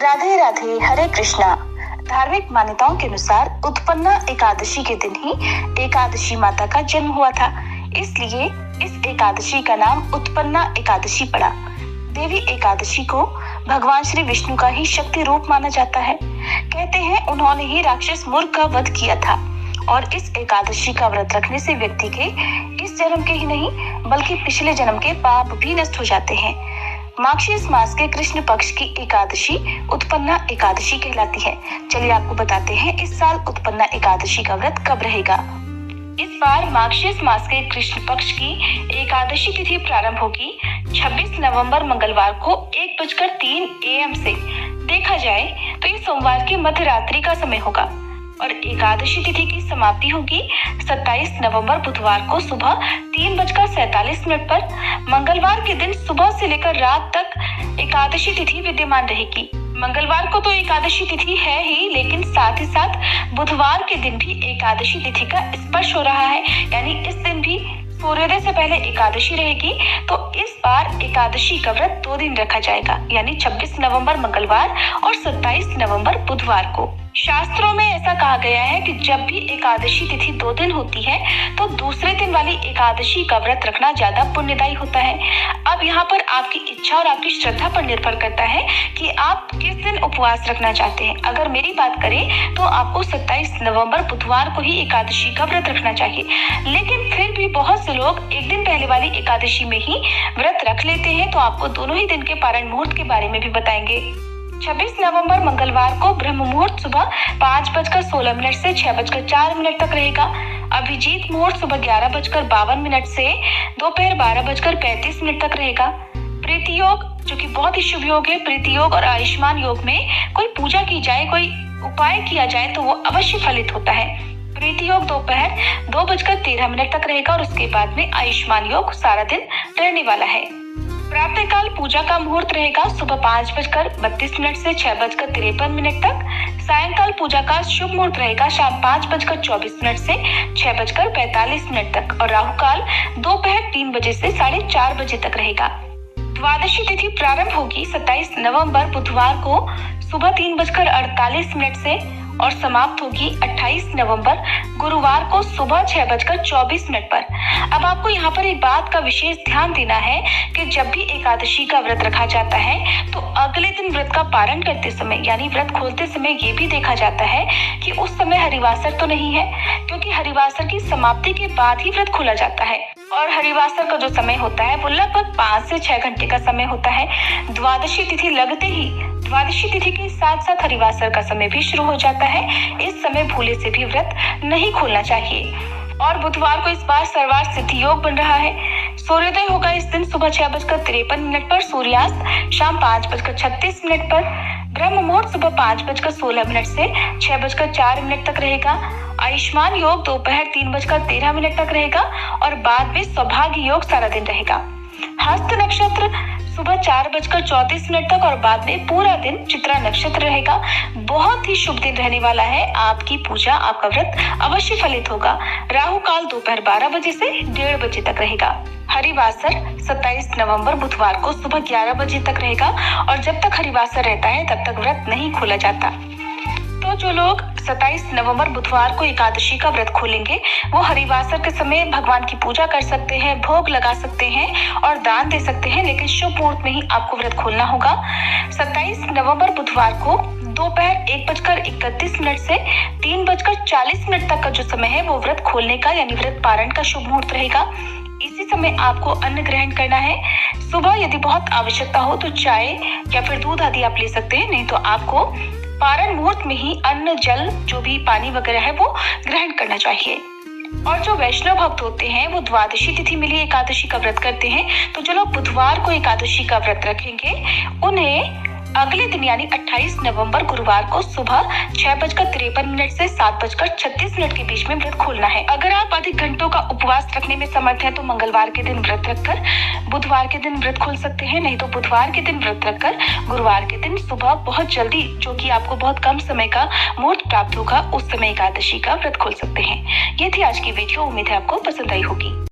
राधे राधे, हरे कृष्णा। धार्मिक मान्यताओं के अनुसार उत्पन्ना एकादशी के दिन ही एकादशी माता का जन्म हुआ था, इसलिए इस एकादशी का नाम उत्पन्ना एकादशी पड़ा। देवी एकादशी को भगवान श्री विष्णु का ही शक्ति रूप माना जाता है। कहते हैं उन्होंने ही राक्षस मूर्ख का वध किया था और इस एकादशी का व्रत रखने से व्यक्ति के इस जन्म के ही नहीं बल्कि पिछले जन्म के पाप भी नष्ट हो जाते हैं। मार्गशीर्ष मास के कृष्ण पक्ष की एकादशी उत्पन्ना एकादशी कहलाती है। चलिए आपको बताते हैं इस साल उत्पन्ना एकादशी का व्रत कब रहेगा। इस बार मार्गशीर्ष मास के कृष्ण पक्ष की एकादशी तिथि प्रारंभ होगी 26 नवंबर मंगलवार को 1:03 AM से। देखा जाए तो ये सोमवार की मध्य रात्रि का समय होगा और एकादशी तिथि की समाप्ति होगी 27 नवंबर बुधवार को सुबह 3:47 पर। मंगलवार के दिन सुबह से लेकर रात तक एकादशी तिथि विद्यमान रहेगी। मंगलवार को तो एकादशी तिथि है ही, लेकिन साथ ही साथ बुधवार के दिन भी एकादशी तिथि का स्पर्श हो रहा है, यानी इस दिन भी सूर्योदय से पहले एकादशी रहेगी। तो इस बार एकादशी का व्रत 2 दिन रखा जाएगा, यानी 26 नवंबर मंगलवार और 27 नवंबर बुधवार को। शास्त्रों में ऐसा कहा गया है कि जब भी एकादशी तिथि 2 दिन होती है तो दूसरे दिन वाली एकादशी का व्रत रखना ज्यादा पुण्यदायी होता है। अब यहाँ पर आपकी इच्छा और आपकी श्रद्धा पर निर्भर करता है कि आप किस दिन उपवास रखना चाहते हैं। अगर मेरी बात करें तो आपको 27 नवंबर बुधवार को ही एकादशी का व्रत रखना चाहिए, लेकिन फिर भी बहुत से लोग एक दिन पहले वाली एकादशी में ही व्रत रख लेते हैं। तो आपको दोनों ही दिन के पारण मुहूर्त के बारे में भी बताएंगे। 26 नवंबर मंगलवार को ब्रह्म मुहूर्त सुबह 5:16 से 6:04 तक रहेगा। अभिजीत मुहूर्त सुबह 11:52 से दोपहर 12:35 तक रहेगा। प्रीति योग, जो कि बहुत ही शुभ योग है, प्रीति योग और आयुष्मान योग में कोई पूजा की जाए, कोई उपाय किया जाए तो वो अवश्य फलित होता है। प्रीति योग दोपहर 2:13 तक रहेगा और उसके बाद में आयुष्मान योग सारा दिन रहने वाला है। प्रातः काल पूजा का मुहूर्त रहेगा सुबह 5:32 से 6:53 तक। सायंकाल पूजा का शुभ मुहूर्त रहेगा शाम 5:24 से 6:45 तक और राहु काल दोपहर 3 बजे से 4:30 बजे तक रहेगा। द्वादशी तिथि प्रारंभ होगी 27 नवंबर बुधवार को सुबह 3:48 से और समाप्त होगी 28 नवंबर गुरुवार को सुबह 6:24 पर। अब आपको यहाँ पर एक बात का विशेष ध्यान देना है कि जब भी एकादशी का व्रत रखा जाता है तो अगले दिन व्रत का पारण करते समय यानी व्रत खोलते समय ये भी देखा जाता है कि उस समय हरिवासर तो नहीं है, क्योंकि हरिवासर की समाप्ति के बाद ही व्रत खोला जाता है और हरिवासर का जो समय होता है वो लगभग 5 से 6 घंटे का समय होता है। द्वादशी तिथि लगते ही द्वादशी तिथि के साथ साथ हरिवासर का समय भी शुरू हो जाता है। इस समय भूले से भी व्रत नहीं खोलना चाहिए। और बुधवार को इस बार सर्वार्थ सिद्धि योग बन रहा है। सूर्योदय होगा इस दिन सुबह 6:53 पर, सूर्यास्त शाम 5:36 पर। ब्रह्म मुहूर्त सुबह 5:16 से 6:04 तक रहेगा। आयुष्मान योग दोपहर 3:13 तक रहेगा और बाद में सौभाग्य योग सारा दिन रहेगा। हस्त नक्षत्र सुबह 4:34 तक और बाद में पूरा दिन चित्रा नक्षत्र रहेगा। बहुत ही शुभ दिन रहने वाला है। आपकी पूजा, आपका व्रत अवश्य फलित होगा। राहु काल दोपहर 12 बजे से 1:30 बजे तक रहेगा। हरिवासर 27 नवंबर बुधवार को सुबह 11 बजे तक रहेगा और जब तक हरिवासर रहता है तब तक व्रत नहीं खोला जाता। तो जो लोग 27 नवंबर बुधवार को एकादशी का व्रत खोलेंगे वो हरिवासर के समय भगवान की पूजा कर सकते हैं, भोग लगा सकते हैं और दान दे सकते हैं, लेकिन शुभ मुहूर्त में ही आपको व्रत खोलना होगा। 27 नवंबर बुधवार को दोपहर 1:31 से 3:40 तक का जो समय है वो व्रत खोलने का यानी व्रत पारण का शुभ मुहूर्त रहेगा। इसी समय आपको अन्न ग्रहण करना है। सुबह यदि बहुत आवश्यकता हो तो चाय या फिर दूध आदि आप ले सकते हैं, नहीं तो आपको पारण मुहूर्त में ही अन्न, जल, जो भी पानी वगैरह है वो ग्रहण करना चाहिए। और जो वैष्णव भक्त होते हैं वो द्वादशी तिथि में ही एकादशी का व्रत करते हैं। तो जो लोग बुधवार को एकादशी का व्रत रखेंगे उन्हें अगले दिन यानी 28 नवंबर गुरुवार को सुबह 6:53 से 7:36 के बीच में व्रत खोलना है। अगर आप अधिक घंटों का उपवास रखने में समर्थ हैं तो मंगलवार के दिन व्रत रखकर बुधवार के दिन व्रत खोल सकते हैं, नहीं तो बुधवार के दिन व्रत रखकर गुरुवार के दिन सुबह बहुत जल्दी, जो कि आपको बहुत कम समय का मुहूर्त प्राप्त होगा, उस समय एकादशी का व्रत खोल सकते हैं। ये थी आज की वीडियो। उम्मीद है आपको पसंद आई होगी।